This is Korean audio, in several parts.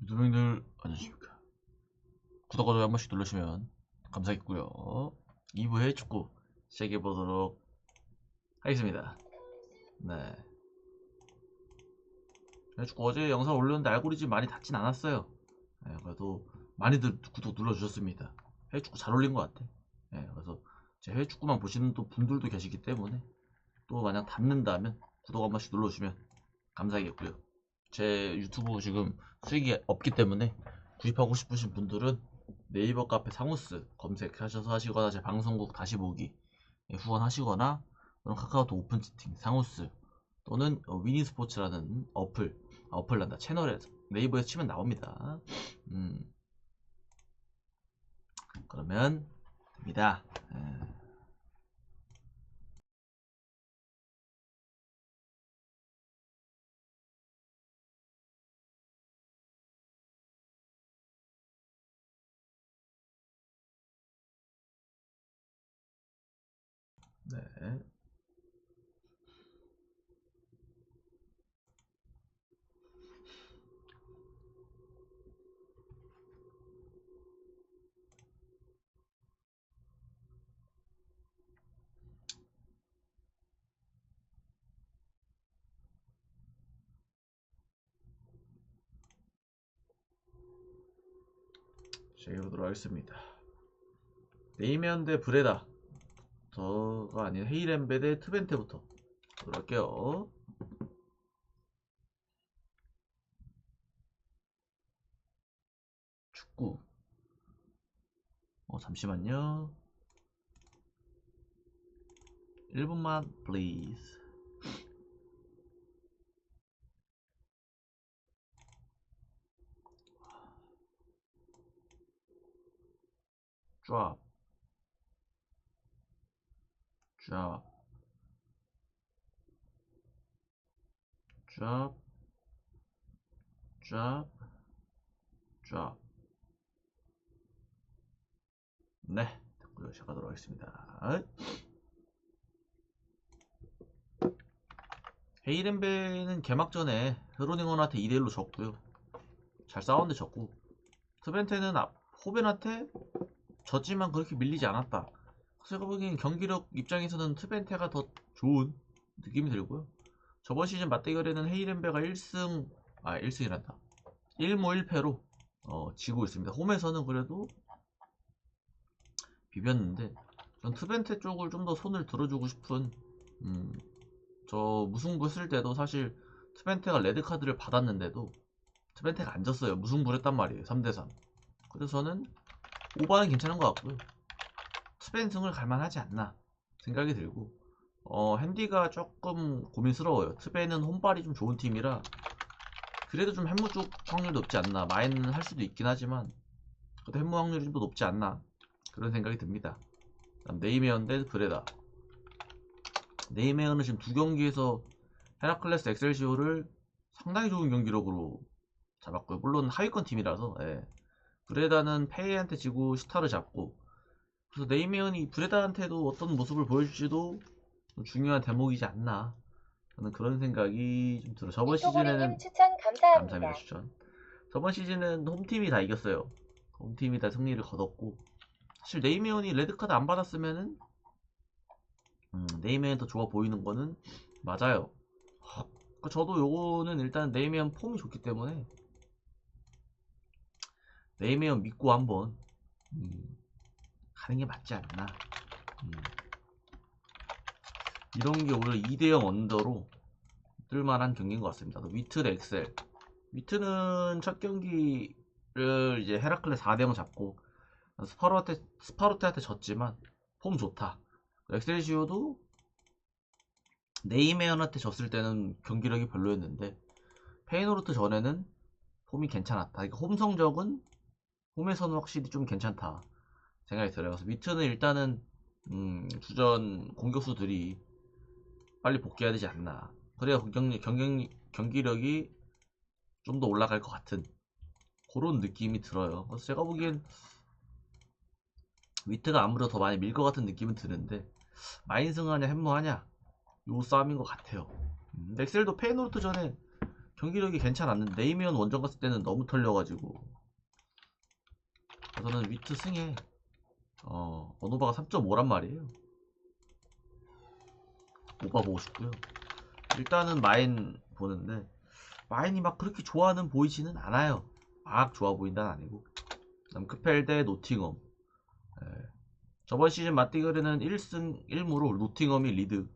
유튜브님들 안녕하십니까. 구독과 좋아요 한 번씩 눌러주시면 감사하겠고요. 2부 해외축구 시작해보도록 하겠습니다. 네, 해외축구 어제 영상 올렸는데 알고리즘 많이 닿진 않았어요. 네, 그래도 많이들 구독 눌러주셨습니다. 해외축구 잘 올린 것 같아. 네, 그래서 제 해외축구만 보시는 또 분들도 계시기 때문에 또 만약 닿는다면 구독 한 번씩 눌러주시면 감사하겠고요. 제 유튜브 지금 수익이 없기 때문에 구입하고 싶으신 분들은 네이버 카페 상우스 검색하셔서 하시거나 제 방송국 다시 보기 후원하시거나 또는 카카오톡 오픈 채팅 상우스 또는 위니스포츠라는 어플란다 채널에서 네이버에서 치면 나옵니다. 그러면 됩니다. 네. 시작해보도록 하겠습니다. 네이면 대 브레다 저가 아닌 헤이렌베 대 트벤테부터 들어갈게요. 축구 잠시만요. 1분만 please. drop drop drop drop drop. 네, 됐고요. 시작하도록 하겠습니다. 헤이렌베는 개막전에 흐로닝원한테 2대1로 졌고요. 잘 싸웠는데 졌고, 트벤테는 호벤한테 졌지만 그렇게 밀리지 않았다. 제가 보기엔 경기력 입장에서는 트벤테가 더 좋은 느낌이 들고요. 저번 시즌 맞대결에는 헤이렌베가 1승이란다. 1무 1패로 지고 있습니다. 홈에서는 그래도 비볐는데 전 트벤테 쪽을 좀 더 손을 들어주고 싶은 저 무승부 했을 때도 사실 트벤테가 레드카드를 받았는데도 트벤테가 안 졌어요. 무승부를 했단 말이에요. 3대3. 그래서 저는 오바는 괜찮은 것 같고요. 트벤승을 갈만하지 않나 생각이 들고 핸디가 조금 고민스러워요. 트벤은 홈발이 좀 좋은 팀이라 그래도 좀 햄무 쪽 확률이 높지 않나. 마인은 할 수도 있긴 하지만 그래도 햄무 확률이 좀 더 높지 않나 그런 생각이 듭니다. 다음 네이메언 대 브레다. 네이메어는 지금 두 경기에서 헤라클레스 엑셀시오를 상당히 좋은 경기력으로 잡았고요. 물론 하위권 팀이라서 브레다는 페이한테 지고 슈타를 잡고 그래서 네이메언이 브레다한테도 어떤 모습을 보여줄지도 중요한 대목이지 않나 저는 그런 생각이 좀 들어요. 저번 시즌에는 추천 감사합니다. 감사합니다. 추천. 저번 시즌은 홈팀이 다 이겼어요. 홈팀이 다 승리를 거뒀고 사실 네이메언이 레드카드 안 받았으면은 네이메언 더 좋아 보이는 거는 맞아요. 저도 요거는 일단 네이메언 폼이 좋기 때문에 네이메언 믿고 한번 가는 게 맞지 않나. 음, 이런 게 오히려 2대0 언더로 뜰만한 경기인 것 같습니다. 위트 대 엑셀. 위트는 첫 경기를 이제 헤라클레 4대0 잡고 스파르타한테 졌지만 폼 좋다. 엑셀시오도 네이메언한테 졌을 때는 경기력이 별로였는데 페이노르트 전에는 폼이 괜찮았다. 그러니까 홈 성적은 홈에서는 확실히 좀 괜찮다 생각이 들어요. 그래서 위트는 일단은 주전 공격수들이 빨리 복귀해야 되지 않나. 그래야 경기력이 좀 더 올라갈 것 같은 그런 느낌이 들어요. 그래서 제가 보기엔 위트가 아무래도 더 많이 밀 것 같은 느낌은 드는데 마인승하냐 햄머하냐 요 싸움인 것 같아요. 엑셀도 페이노르트 전에 경기력이 괜찮았는데 네이미언 원정 갔을 때는 너무 털려가지고 저는 위트 승에 언어바가 3.5란 말이에요. 오바 보고 싶고요. 일단은 마인 보는데 마인이 막 그렇게 좋아하는 보이지는 않아요. 막 좋아 보인다는 아니고. 그다음 크펠 대 노팅엄. 예. 저번 시즌 맞대결에는 1승 1무로 노팅엄이 리드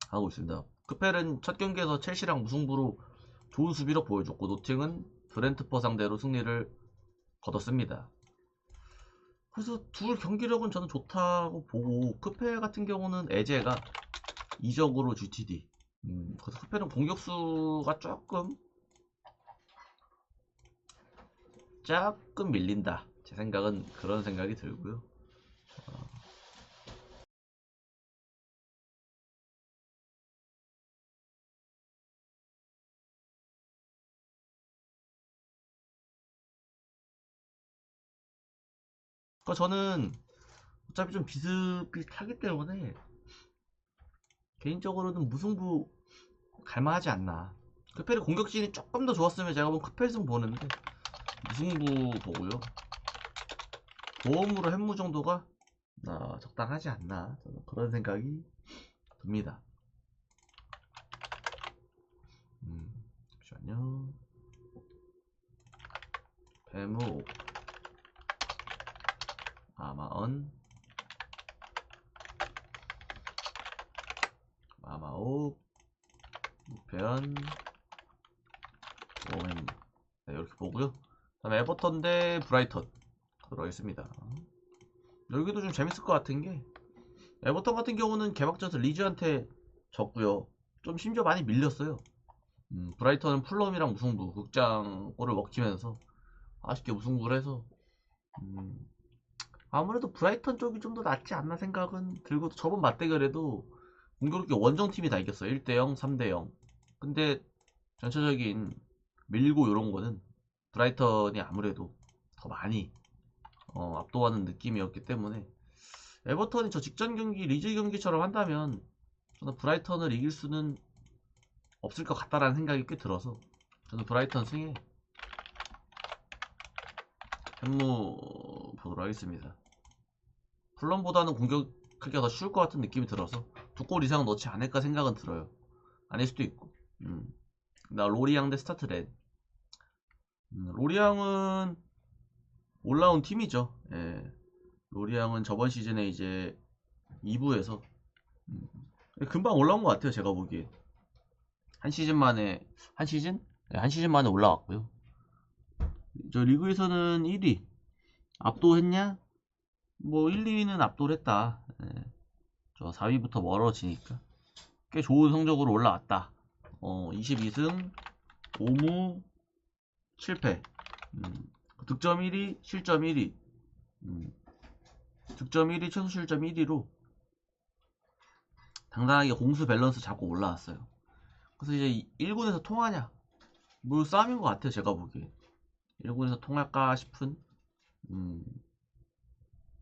하고 있습니다. 크펠은 첫 경기에서 첼시랑 무승부로 좋은 수비력 보여줬고 노팅은 브렌트퍼 상대로 승리를 거뒀습니다. 그래서 둘 경기력은 저는 좋다고 보고 크펠 같은 경우는 에제가 이적으로 GTD 그래서 크펠은 공격수가 조금 밀린다. 제 생각은 그런 생각이 들고요. 그러니까 저는 어차피 좀 비슷비슷하기 때문에 개인적으로는 무승부 갈만하지 않나. 크펠의 공격진이 조금 더 좋았으면 제가 보면 크펠승 보는데 무승부 보고요. 보험으로 햄무 정도가 적당하지 않나. 저는 그런 생각이 듭니다. 잠시만요. 배무 마마언 마마오 무편 오햄 네, 이렇게 보고요. 다음에 에버턴 대 브라이턴 들어가겠습니다. 여기도 좀 재밌을 것 같은 게 에버턴 같은 경우는 개막전에서 리즈한테 졌고요. 좀 심지어 많이 밀렸어요. 브라이턴은 풀럼이랑 무승부 극장골을 먹히면서 아쉽게 무승부를 해서 아무래도 브라이턴 쪽이 좀 더 낫지 않나 생각은 들고 저번 맞대결에도 공교롭게 원정팀이 다 이겼어요. 1대0, 3대0. 근데 전체적인 밀고 이런 거는 브라이턴이 아무래도 더 많이 압도하는 느낌이었기 때문에 에버턴이 저 직전 경기 리즈 경기처럼 한다면 저는 브라이턴을 이길 수는 없을 것 같다라는 생각이 꽤 들어서 저는 브라이턴 승에 현무 보도록 하겠습니다. 플럼보다는 공격하기가 더 쉬울 것 같은 느낌이 들어서 2골 이상 넣지 않을까 생각은 들어요. 아닐 수도 있고. 나 로리앙 대 스타트렌. 로리앙은 올라온 팀이죠. 예. 로리앙은 저번 시즌에 이제 2부에서 금방 올라온 것 같아요. 제가 보기에 한 시즌 만에 한 시즌? 네, 한 시즌 만에 올라왔고요. 저 리그에서는 1위 압도했냐? 뭐 1, 2위는 압도를 했다. 예. 저 4위부터 멀어지니까 꽤 좋은 성적으로 올라왔다. 22승 5무 7패. 득점 1위, 실점 1위. 득점 1위, 최소 실점 1위로 당당하게 공수 밸런스 잡고 올라왔어요. 그래서 이제 1군에서 통하냐? 뭐 싸움인 것 같아요. 제가 보기에 1군에서 통할까 싶은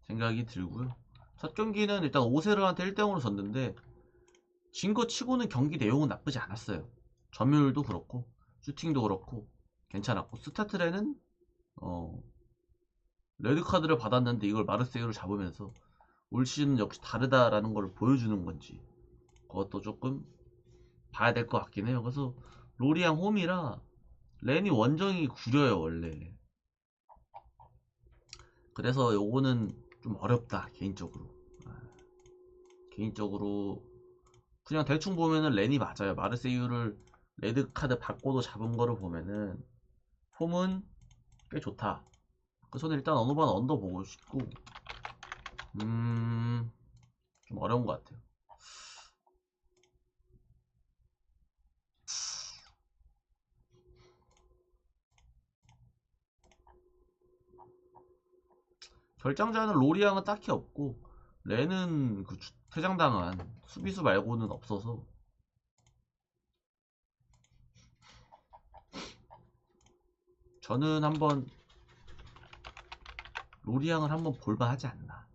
생각이 들고요. 첫 경기는 일단 오세르한테 1대0으로 졌는데 진 거 치고는 경기 내용은 나쁘지 않았어요. 점유율도 그렇고 슈팅도 그렇고 괜찮았고 스타트레는 레드카드를 받았는데 이걸 마르세유를 잡으면서 올 시즌은 역시 다르다라는 걸 보여주는 건지 그것도 조금 봐야 될 것 같긴 해요. 그래서 로리앙 홈이라 렌이 원정이 구려요 원래. 그래서 요거는 좀 어렵다 개인적으로. 개인적으로 그냥 대충 보면은 렌이 맞아요. 마르세유를 레드카드 받고도 잡은 거를 보면은 홈은 꽤 좋다. 그래서 저는 일단 어느 번 언더 보고 싶고 좀 어려운 것 같아요. 결장자는 로리앙은 딱히 없고 렌은 그 퇴장당한 수비수 말고는 없어서 저는 한번 로리앙을 한번 볼만 하지 않나.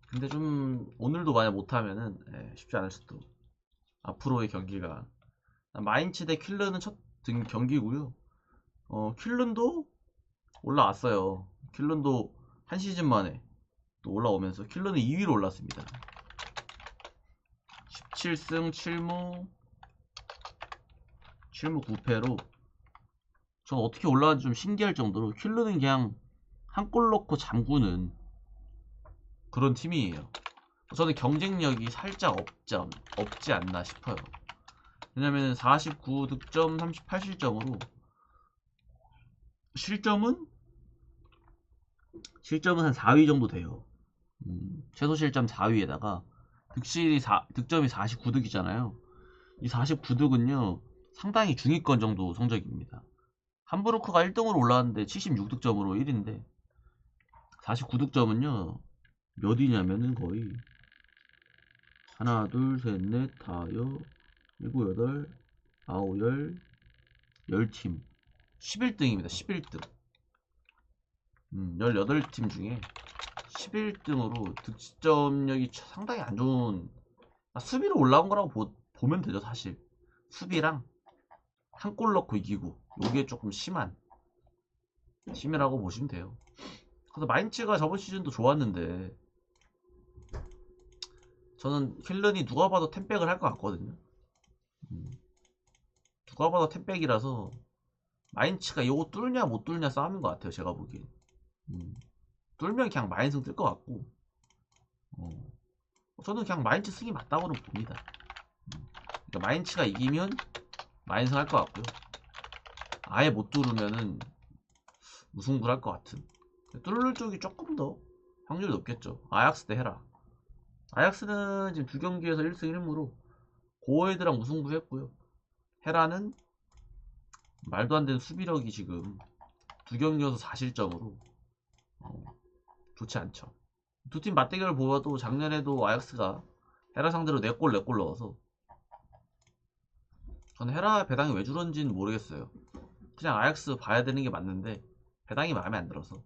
근데 좀 오늘도 만약 못하면은 쉽지 않을 수도. 앞으로의 경기가 마인츠 대 퀼른은 첫 경기고요. 퀼른도 올라왔어요. 퀼른도 한 시즌 만에 또 올라오면서 퀼른은 2위로 올랐습니다. 17승 7무 9패로 전 어떻게 올라왔는지 좀 신기할 정도로 퀼른은 그냥 한 골 넣고 잠그는 그런 팀이에요. 저는 경쟁력이 살짝 없지 않나 싶어요. 왜냐면 49득점 38실점으로 실점은 한 4위 정도 돼요. 최소 실점 4위에다가 득점이 49득이잖아요. 이 49득은요 상당히 중위권 정도 성적입니다. 함부르크가 1등으로 올라왔는데 76득점으로 1위인데 49득점은요 몇 위냐면은 거의 하나 둘셋넷 다여 일곱 여덟 아홉 열 팀 11등입니다. 11등 18팀 중에 11등으로 득점력이 상당히 안 좋은 수비로 올라온 거라고 보면 되죠. 사실 수비랑 한 골 넣고 이기고 요게 조금 심이라고 보시면 돼요. 그래서 마인츠가 저번 시즌도 좋았는데 저는 퀼른이 누가 봐도 템백을 할 것 같거든요. 누가 봐도 템백이라서 마인츠가 요거 뚫냐 못 뚫냐 싸움인 것 같아요. 제가 보기엔 뚫면 그냥 마인승 뜰 것 같고 저는 그냥 마인츠 승이 맞다고는 봅니다. 그러니까 마인츠가 이기면 마인승 할 것 같고요. 아예 못 뚫으면은 무승부를 할 것 같은. 뚫을 쪽이 조금 더 확률이 높겠죠. 아약스 대 헤라. 아약스는 지금 두 경기에서 1승 1무로 고어헤드랑 무승부 했고요. 헤라는 말도 안 되는 수비력이 지금 두 경기여서 4실점으로 좋지 않죠. 두 팀 맞대결을 보아도 작년에도 아약스가 헤라 상대로 4골 넣어서 저는 헤라 배당이 왜 줄었는지는 모르겠어요. 그냥 아약스 봐야 되는 게 맞는데 배당이 마음에 안 들어서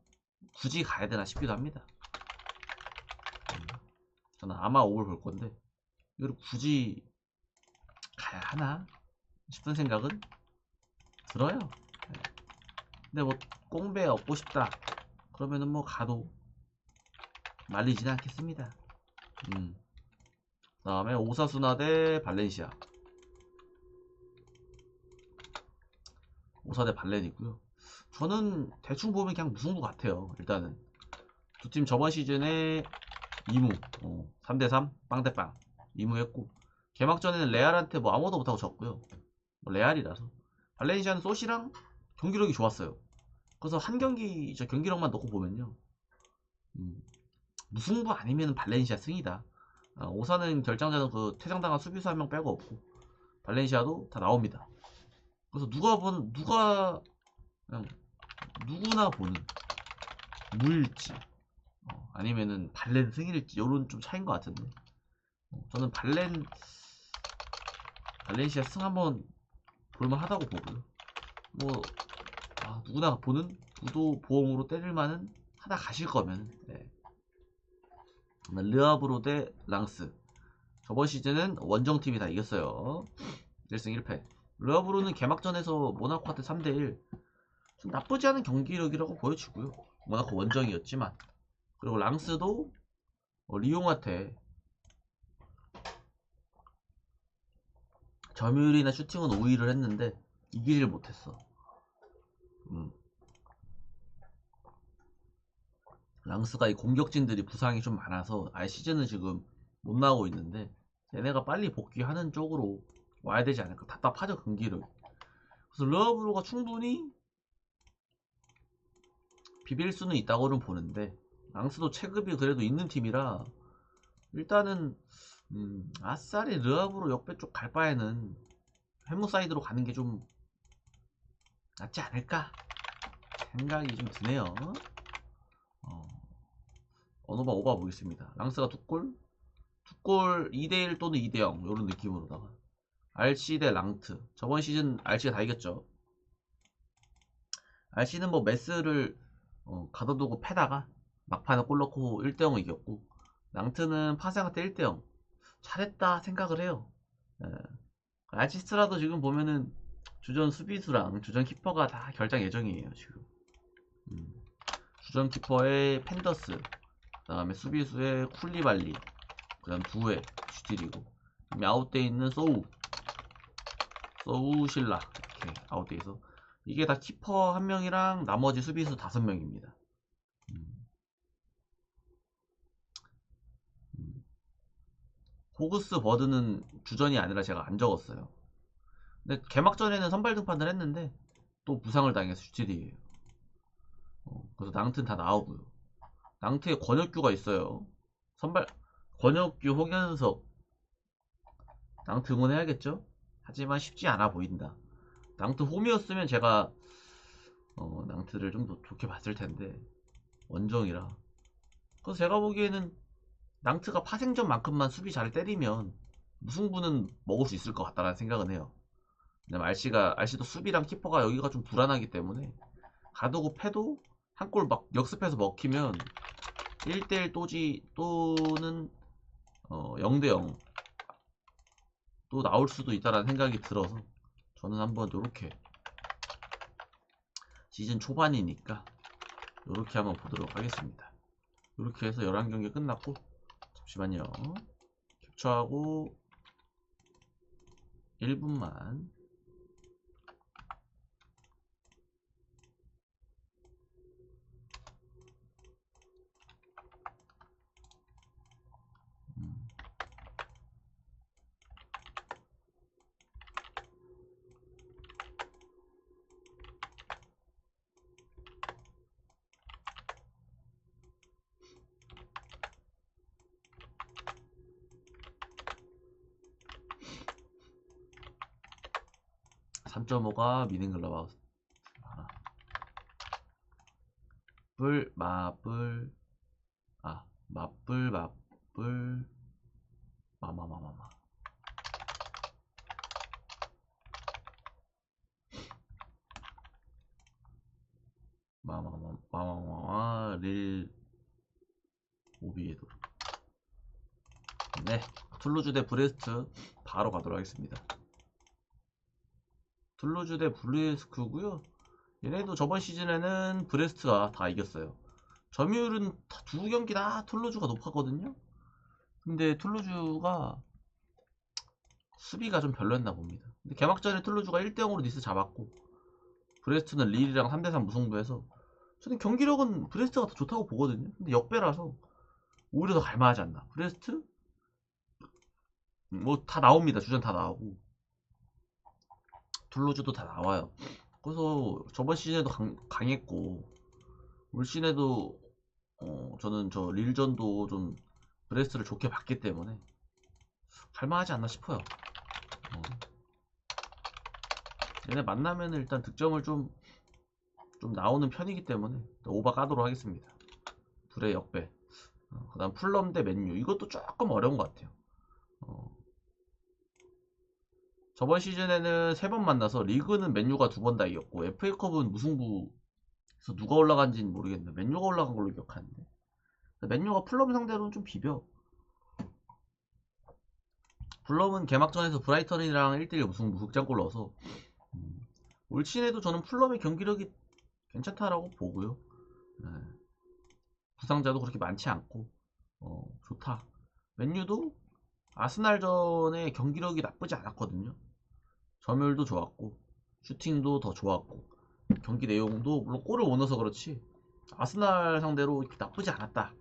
굳이 가야 되나 싶기도 합니다. 저는 아마 5를 볼 건데 이걸 굳이 가야 하나 싶은 생각은 들어요. 근데 뭐 꽁배 얻고 싶다 그러면은 뭐 가도 말리지는 않겠습니다. 다음에 오사수나 대 발렌시아. 오사 대 발렌이고요. 저는 대충 보면 그냥 무승부 같아요. 일단은 두 팀 저번 시즌에 2무 3대3 빵대빵 2무 했고 개막전에는 레알한테 뭐 아무도 못하고 졌고요. 뭐 레알이라서 발렌시아는 소시랑 경기력이 좋았어요. 그래서 한 경기 저 경기력만 놓고 보면요 무승부 아니면 발렌시아 승이다. 오사는 결정자는 그 퇴장당한 수비수 한 명 빼고 없고 발렌시아도 다 나옵니다. 그래서 그냥 누구나 보는 무일지 아니면은 발렌 승일지 요런 좀 차이인 것 같은데 저는 발렌시아 승 한번 볼만하다고 보고요. 뭐 누구나 보는 구도 보험으로 때릴만은 하다 가실 거면 르아브로 대 랑스. 저번 시즌은 원정팀이 다 이겼어요. 1승 1패. 르아브로는 개막전에서 모나코한테 3대1 좀 나쁘지 않은 경기력이라고 보여지고요. 모나코 원정이었지만 그리고 랑스도 리옹한테 점유율이나 슈팅은 5위를 했는데 이기질 못했어. 랑스가 이 공격진들이 부상이 좀 많아서 아예 시즌은 지금 못 나오고 있는데 얘네가 빨리 복귀하는 쪽으로 와야 되지 않을까. 답답하죠 경기를. 그래서 르아브로가 충분히 비빌 수는 있다고는 보는데 랑스도 체급이 그래도 있는 팀이라 일단은 아싸리 르아브로 역배 쪽 갈 바에는 해무 사이드로 가는 게 좀 낫지 않을까 생각이 좀 드네요. 어노바 오바 보겠습니다. 랑스가 2골 2대1 또는 2대0 이런 느낌으로다가 RC 대 랑트. 저번 시즌 RC가 다 이겼죠. RC는 뭐 메스를 가둬두고 패다가 막판에 골 넣고 1대0을 이겼고 랑트는 파생한테 1대0 잘했다 생각을 해요. 예. 아시스트라도 지금 보면은 주전 수비수랑 주전 키퍼가 다 결장 예정이에요 지금. 주전 키퍼의 펜더스, 그 다음에 수비수의 쿨리발리, 그 다음 두에 슈틸이고, 아웃돼 있는 소우실라 이렇게 아웃돼서 이게 다 키퍼 한 명이랑 나머지 수비수 5명입니다. 호그스 버드는 주전이 아니라 제가 안 적었어요. 근데 개막전에는 선발 등판을 했는데 또 부상을 당해서 슈틸이에요. 그래서 낭트는 다 나오고요. 낭트에 권혁규가 있어요. 선발 권혁규, 홍현석, 낭트 응원해야겠죠? 하지만 쉽지 않아 보인다. 낭트 홈이었으면 제가 낭트를 좀 더 좋게 봤을 텐데 원정이라. 그래서 제가 보기에는 낭트가 파생전만큼만 수비 잘 때리면 무승부는 먹을 수 있을 것 같다는 생각은 해요. 왜냐면 RC도 수비랑 키퍼가 여기가 좀 불안하기 때문에 가두고 패도 한 골 막 역습해서 먹히면 1대1 또는 0대0 또 나올 수도 있다라는 생각이 들어서 저는 한번 요렇게 시즌 초반이니까 요렇게 한번 보도록 하겠습니다. 요렇게 해서 11경기 끝났고, 잠시만요. 캡처하고 1분만. 음. 3.5가 미닝글러바우스 하나. 마블 마마마마마 마마마마마 릴 오비에도. 네, 툴루즈 대 브레스트 바로 가도록 하겠습니다. 툴루즈 대 브레스트고요. 얘네도 저번 시즌에는 브레스트가 다 이겼어요. 점유율은 두 경기 다 툴루즈가 높았거든요. 근데 툴루즈가 수비가 좀 별로였나 봅니다. 근데 개막전에 툴루즈가 1대0으로 니스 잡았고, 브레스트는 릴이랑 3대3 무승부해서 저는 경기력은 브레스트가 더 좋다고 보거든요. 근데 역배라서 오히려 더 갈만하지 않나. 브레스트 뭐 다 나옵니다. 주전 다 나오고 툴루즈도 다 나와요. 그래서 저번 시즌에도 강했고 올 시즌에도 저는 저 릴전도 좀 브레스트를 좋게 봤기 때문에 갈만하지 않나 싶어요. 얘네 만나면 일단 득점을 좀 나오는 편이기 때문에 오바 까도록 하겠습니다. 둘의 역배. 그 다음 풀럼 대 맨유. 이것도 조금 어려운 것 같아요. 저번 시즌에는 3번 만나서 리그는 맨유가 2번 다 이겼고 FA컵은 무승부에서 누가 올라간지는 모르겠는데 맨유가 올라간 걸로 기억하는데 맨유가 풀럼 상대로는 좀 비벼. 풀럼은 개막전에서 브라이턴이랑 1대1 무승부 극장골 넣어서 올 시즌에도 저는 풀럼의 경기력이 괜찮다라고 보고요. 네. 부상자도 그렇게 많지 않고 좋다. 맨유도 아스날전의 경기력이 나쁘지 않았거든요. 점유율도 좋았고 슈팅도 더 좋았고 경기 내용도 물론 골을 못 넣어서 그렇지 아스날 상대로 나쁘지 않았다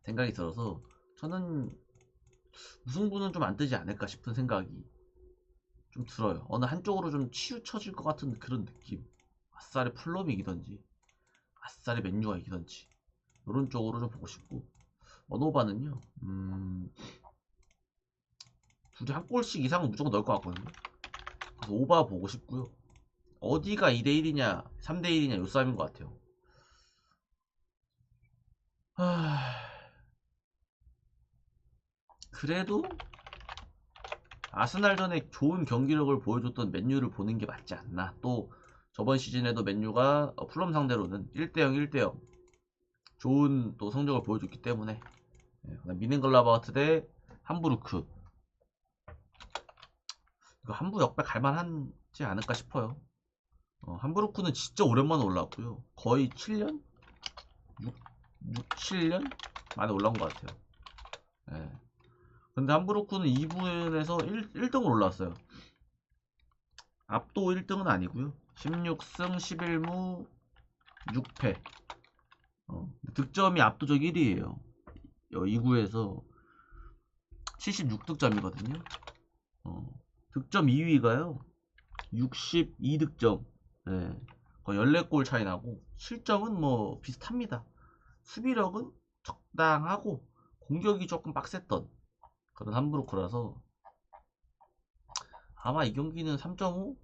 생각이 들어서 저는 무승부는 좀 안 뜨지 않을까 싶은 생각이 좀 들어요. 어느 한쪽으로 좀 치우쳐질 것 같은 그런 느낌. 아싸리 풀럼이 이기던지 아싸리 맨유가 이기던지 이런 쪽으로 좀 보고 싶고, 언어바는요 둘이 한 골씩 이상은 무조건 넣을 것 같거든요. 그래서 오바 보고 싶고요. 어디가 2대1이냐 3대1이냐 요 싸움인 것 같아요. 그래도 아스날전에 좋은 경기력을 보여줬던 맨유를 보는 게 맞지 않나. 또 저번 시즌에도 맨유가 풀럼 상대로는 1대0 1대0 좋은 또 성적을 보여줬기 때문에. 미넨글라바우트 대 함부르크. 이거 함부 역배 갈만하지 않을까 싶어요. 함부르크는 진짜 오랜만에 올라왔고요. 거의 7년? 7년 만에 올라온 것 같아요. 예. 근데 함부르크는 2부에서 1등을 올라왔어요. 압도 1등은 아니고요. 16승 11무 6패. 득점이 압도적 1위에요. 2구에서 76득점이거든요. 득점 2위가요. 62득점. 네. 거의 14골 차이 나고 실점은 뭐 비슷합니다. 수비력은 적당하고 공격이 조금 빡셌던 그런 함부르크라서 아마 이 경기는 3.5?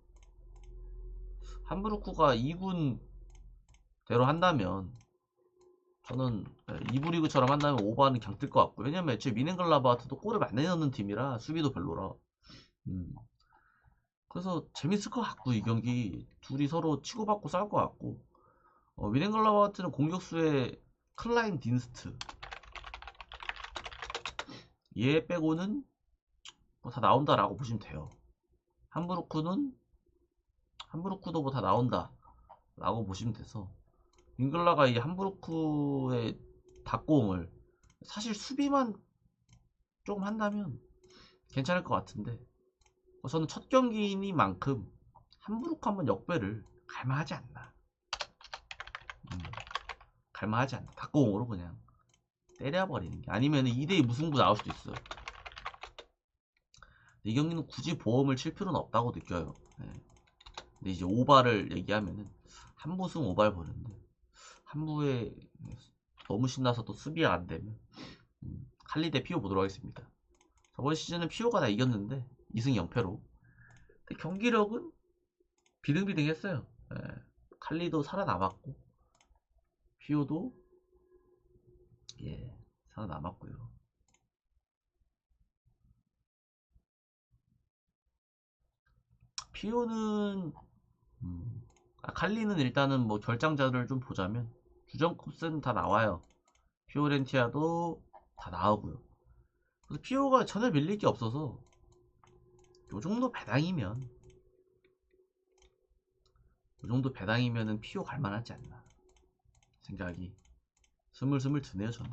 함부르크가 2군 대로 한다면 저는 2부 리그처럼 한다면 오버는 그냥 뜰 것 같고, 왜냐면 애초에 미넨글라바트도 골을 많이 넣는 팀이라 수비도 별로라. 그래서 재밌을 것 같고, 이 경기 둘이 서로 치고받고 싸울 것 같고, 미넨글라바트는 공격수의 클라인 딘스트 얘 빼고는 뭐 다 나온다라고 보시면 돼요. 함부르크도 뭐 다 나온다 라고 보시면 돼서, 윙글라가 이 함부르크의 닭공을 사실 수비만 조금 한다면 괜찮을 것 같은데, 저는 첫 경기니만큼 함부르크 한번 역배를 갈만하지 않나. 갈만하지 않나. 닭공으로 그냥 때려버리는 게, 아니면 2대2 무승부 나올 수도 있어요. 이 경기는 굳이 보험을 칠 필요는 없다고 느껴요. 근데 이제 오바를 얘기하면은 한부승 오바를 보는데, 한부에 너무 신나서 또 수비가 안 되면 칼리 대 피오 보도록 하겠습니다. 저번 시즌은 피오가 다 이겼는데 2승 0패로. 근데 경기력은 비등비등했어요. 칼리도 살아남았고 피오도 살아남았고요. 피오는 칼리는 일단은 뭐 결장자를 좀 보자면 주전 컵스는 다 나와요. 피오렌티아도 다 나오고요. 그래서 피오가 전혀 밀릴 게 없어서 요 정도 배당이면은 피오 갈만하지 않나 생각이 스물스물 드네요. 저는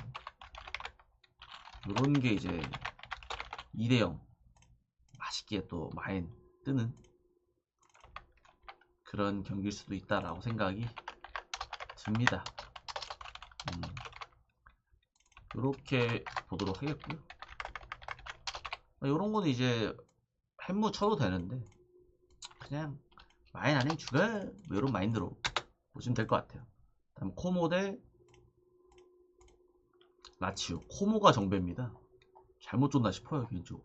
요런 게 이제 2대0 맛있게 또 마인 뜨는 그런 경기일 수도 있다라고 생각이 듭니다. 요렇게 보도록 하겠고요. 요런 거는 이제 햄무 쳐도 되는데 그냥 마인 아니면 죽어, 뭐 요런 마인드로 보시면 될 것 같아요. 다음 코모 대 라치오. 코모가 정배입니다. 잘못 줬나 싶어요, 개인적으로.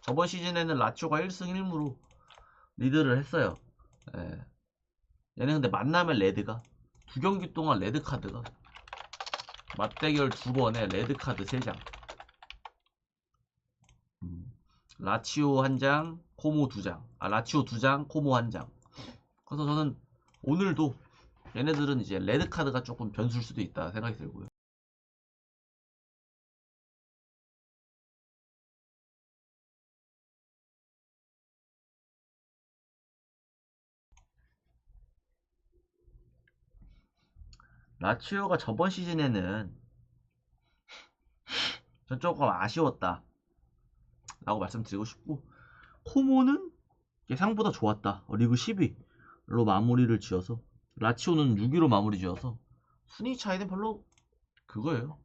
저번 시즌에는 라치오가 1승 1무로 리드를 했어요. 얘네 근데 만나면 레드가 2경기 동안 레드카드가 맞대결 2번에 레드카드 3장. 라치오 1장, 코모 2장. 라치오 2장, 코모 1장. 그래서 저는 오늘도 얘네들은 이제 레드카드가 조금 변수일 수도 있다 생각이 들고요. 라치오가 저번 시즌에는 전 조금 아쉬웠다 라고 말씀드리고 싶고, 코모는 예상보다 좋았다. 리그 10위로 마무리를 지어서, 라치오는 6위로 마무리 지어서 순위 차이는 별로 그거예요.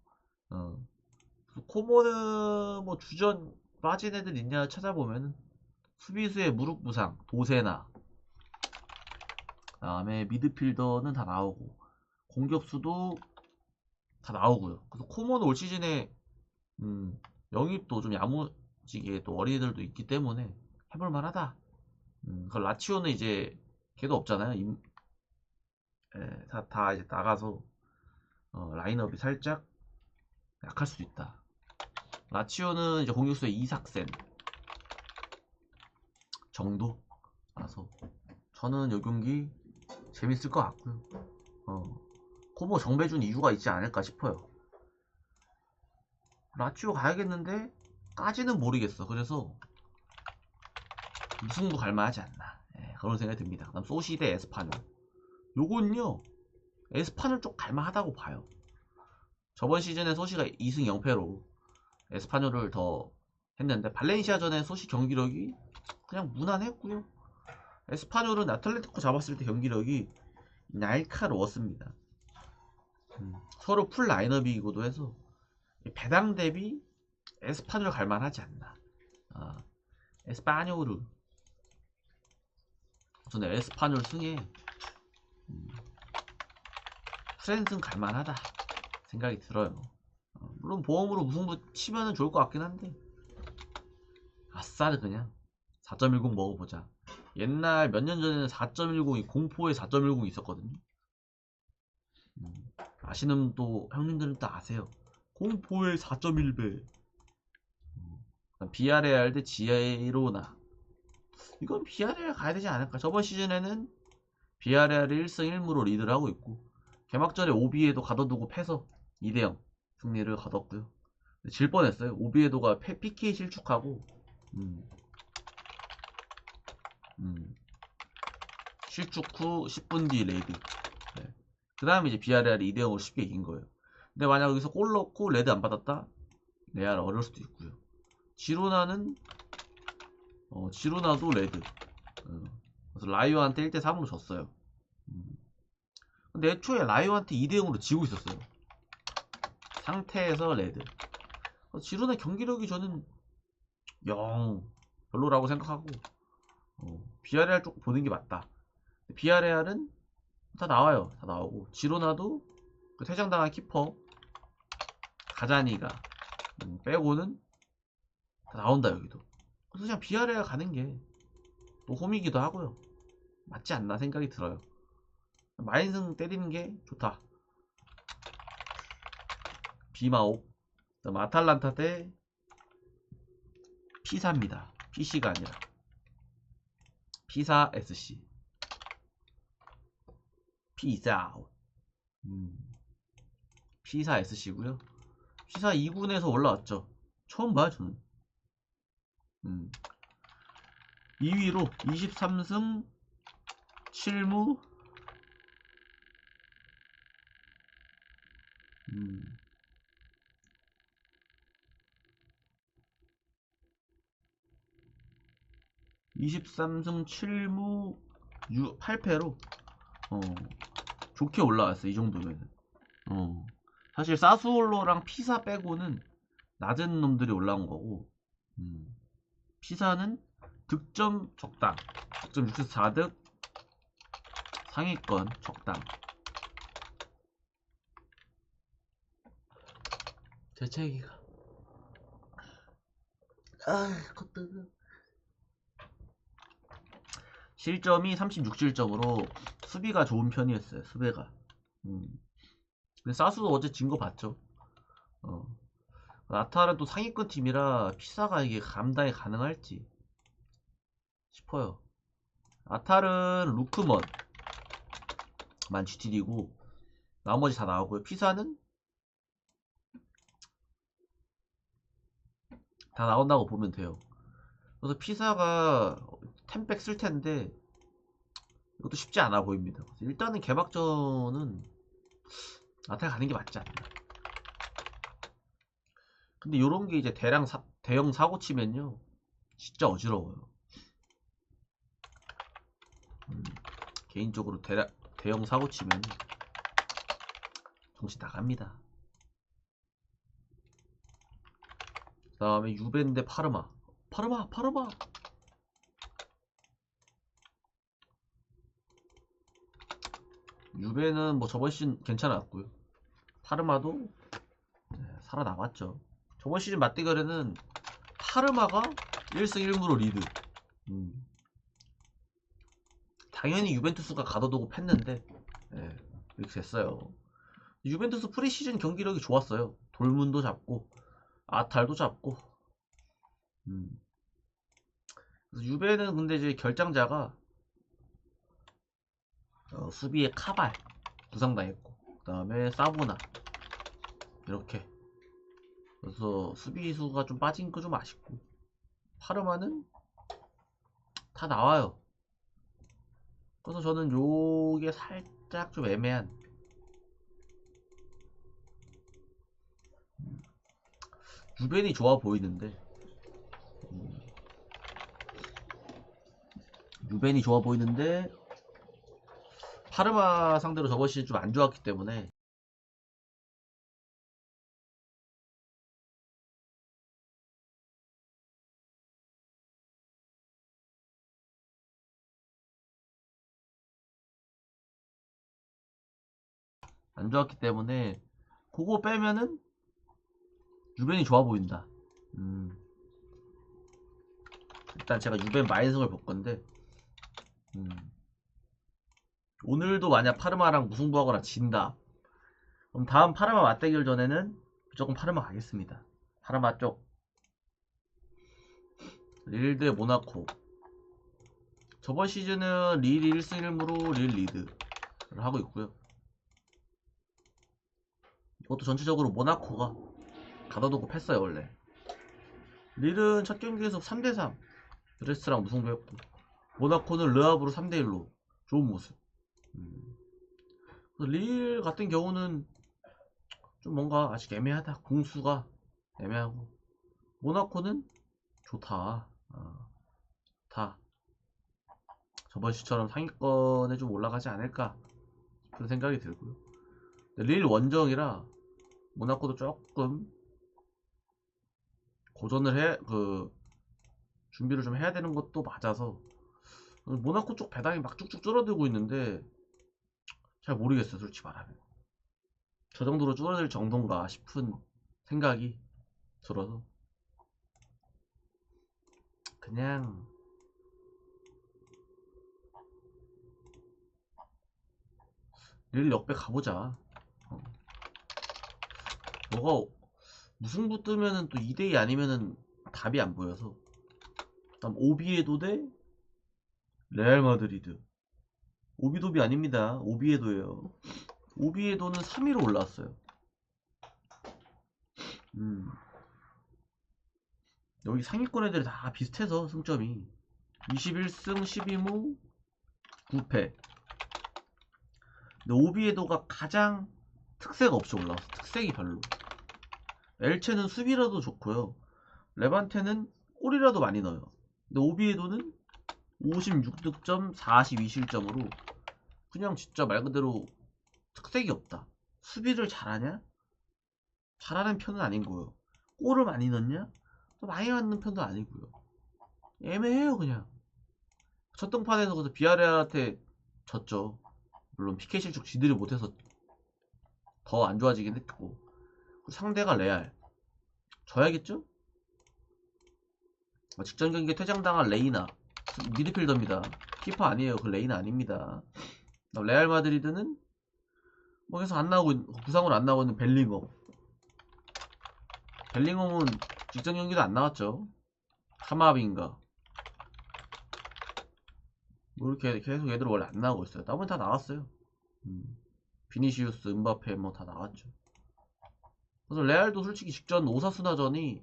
코모는 뭐 주전 빠진 애들 있냐 찾아보면 수비수의 무릎 부상 도세나, 그다음에 미드필더는 다 나오고 공격수도 다 나오고요. 그래서 코모는 올 시즌에 영입도 좀 야무지게 또 어린이들도 있기 때문에 해볼 만하다. 그 라치오는 이제 걔도 없잖아요. 다 이제 나가서 라인업이 살짝 약할 수도 있다. 라치오는 이제 공격수의 이삭센 정도라서 저는 이 경기 재밌을 것 같고요. 코모 정배준 이유가 있지 않을까 싶어요. 라치오 가야겠는데 까지는 모르겠어. 그래서 우승도 갈만하지 않나. 예, 그런 생각이 듭니다. 그다음 소시 대 에스파뇰. 요건요 에스파뇰 쪽 갈만하다고 봐요. 저번 시즌에 소시가 2승 0패로 에스파뇰을 더 했는데 발렌시아전에 소시 경기력이 그냥 무난했고요. 에스파뇰은 아틀레티코 잡았을 때 경기력이 날카로웠습니다. 서로 풀 라인업이기도 해서 배당 대비 에스파뇰 갈만하지 않나. 에스파뇰으로 저는 에스파뇰 승에 프랜스는 갈만하다 생각이 들어요. 물론 보험으로 우승도 치면은 좋을 것 같긴 한데 아싸르 그냥 4.10 먹어보자. 옛날 몇 년 전에는 4.10이 공포에 4.10이 있었거든요. 아시는 또 형님들은 또 아세요. 공포의 4.1배. 비아레알 대 지에로나. 이건 비아레알 가야 되지 않을까. 저번 시즌에는 비아레알이 1승 1무로 리드를 하고 있고 개막전에 오비에도 가둬두고 패서 2대0 승리를 거뒀고요. 질 뻔했어요. 오비에도가 PK 실축하고 실축 후 10분 뒤 레드. 네. 그 다음에 이제 비아레알이 2대0으로 쉽게 이긴 거예요. 근데 만약 여기서 골 넣고 레드 안 받았다? 레알 어려울 수도 있고요. 지로나는 지로나도 레드. 그래서 라이오한테 1대3으로 졌어요. 근데 애초에 라이오한테 2대0으로 지고 있었어요. 상태에서 레드. 지로나 경기력이 저는 영 별로라고 생각하고 비아레알 쪽 보는 게 맞다. 비아레알은 다 나와요. 다 나오고 지로나도 그 퇴장당한 키퍼 가자니가 빼고는 다 나온다 여기도. 그래서 그냥 비아레알 가는 게 또 홈이기도 하고요. 맞지 않나 생각이 들어요. 마인승 때리는 게 좋다. 비마오. 그다음 아탈란타 대 피사입니다. PC가 아니라 피사 SC. 피사. 피사 SC고요. 피사 2군에서 올라왔죠. 처음 봐요 저는. 2위로 23승 7무 23승 7무 8패로 좋게 올라왔어. 이 정도면 사실 사수올로랑 피사 빼고는 낮은 놈들이 올라온 거고 피사는 득점 적당, 득점 64득, 상위권 적당. 재채기가 컸다. 실점이 36실점으로 수비가 좋은 편이었어요. 수비가. 근데 사수도 어제 진 거 봤죠. 나타는 또 상위권 팀이라 피사가 이게 감당이 가능할지 싶어요. 아탈은 루크먼만 GTD고 나머지 다 나오고요. 피사는 다 나온다고 보면 돼요. 그래서 피사가 템백 쓸 텐데 이것도 쉽지 않아 보입니다. 일단은 개막전은 아탈 가는 게 맞지 않나. 근데 요런 게 이제 대형 사고 치면요 진짜 어지러워요. 개인적으로 대형 사고 치면 정신 나갑니다. 그 다음에 유벤데 파르마. 유벤은 뭐 저번 시즌 괜찮았고요. 파르마도 살아남았죠. 저번 시즌 맞대결에는 파르마가 1승 1무로 리드. 당연히 유벤투스가 가둬두고 팼는데 이렇게 됐어요. 유벤투스 프리시즌 경기력이 좋았어요. 돌문도 잡고 아탈도 잡고. 그래서 유벤은 근데 이제 결장자가 수비에 카발 부상당했고 그 다음에 사보나 이렇게. 그래서 수비수가 좀 빠진 거 좀 아쉽고 파르마는 다 나와요. 그래서 저는 요게 살짝 좀 애매한, 유벤이 좋아 보이는데, 유벤이 좋아 보이는데 파르마 상대로 저번 시즌 좀 안 좋았기 때문에, 안 좋았기 때문에 그거 빼면은 유벤이 좋아 보인다. 음, 일단 제가 유벤 마인성을 볼 건데, 음, 오늘도 만약 파르마랑 무승부하거나 진다, 그럼 다음 파르마 맞대결 전에는 무조건 파르마 가겠습니다. 파르마 쪽 릴 대 모나코. 저번 시즌은 릴 1승 1무로 릴 리드를 하고 있고요. 이것도 전체적으로 모나코가 가둬두고 팼어요. 원래 릴은 첫 경기에서 3대3 브레스트랑 무승부했고, 모나코는 르하브로 3대1로 좋은 모습. 릴 같은 경우는 좀 뭔가 아직 애매하다. 공수가 애매하고, 모나코는 좋다. 다 저번 시처럼 상위권에 좀 올라가지 않을까 그런 생각이 들고요. 근데 릴 원정이라 모나코도 조금 고전을 준비를 좀 해야 되는 것도 맞아서, 모나코 쪽 배당이 막 쭉쭉 줄어들고 있는데 잘 모르겠어요, 솔직히 말하면. 저 정도로 줄어들 정도인가 싶은 생각이 들어서 그냥 릴 역배 가보자. 어. 뭐가 무승부 뜨면은 또 2대2 아니면은 답이 안 보여서. 다음 오비에도 대 레알 마드리드. 오비도비 아닙니다. 오비에도예요. 오비에도는 3위로 올라왔어요. 여기 상위권 애들이 다 비슷해서 승점이 21승 12무 9패. 근데 오비에도가 가장 특색 없이 올라왔어. 특색이 별로. 엘체는 수비라도 좋고요. 레반테는 골이라도 많이 넣어요. 근데 오비에도는 56득점 42실점으로 그냥 진짜 말 그대로 특색이 없다. 수비를 잘하냐? 잘하는 편은 아닌 거예요. 골을 많이 넣냐? 또 많이 맞는 편도 아니고요. 애매해요 그냥. 첫 등판에서 그래서 비아레알한테 졌죠. 물론 피케 실축 지들이 못해서 더 안 좋아지긴 했고, 상대가 레알 져야겠죠? 직전 경기에 퇴장당한 레이나 미드필더입니다. 키퍼 아니에요. 그 레이나 아닙니다. 레알 마드리드는 뭐 계속 안 나오고 부상으로 안 나오고 있는 벨링엄. 벨링엄은 직전 경기도 안 나왔죠. 카마빈가 뭐 이렇게 계속 얘들 원래 안 나오고 있어요. 나머지 다 나왔어요. 비니시우스, 음바페 뭐 다 나왔죠. 그래서 레알도 솔직히 직전 오사수나전이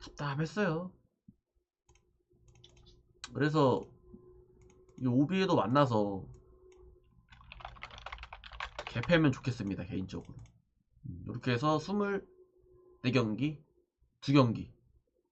답답했어요. 그래서 이 오비에도 만나서 개패면 좋겠습니다 개인적으로. 이렇게 해서 24경기 2경기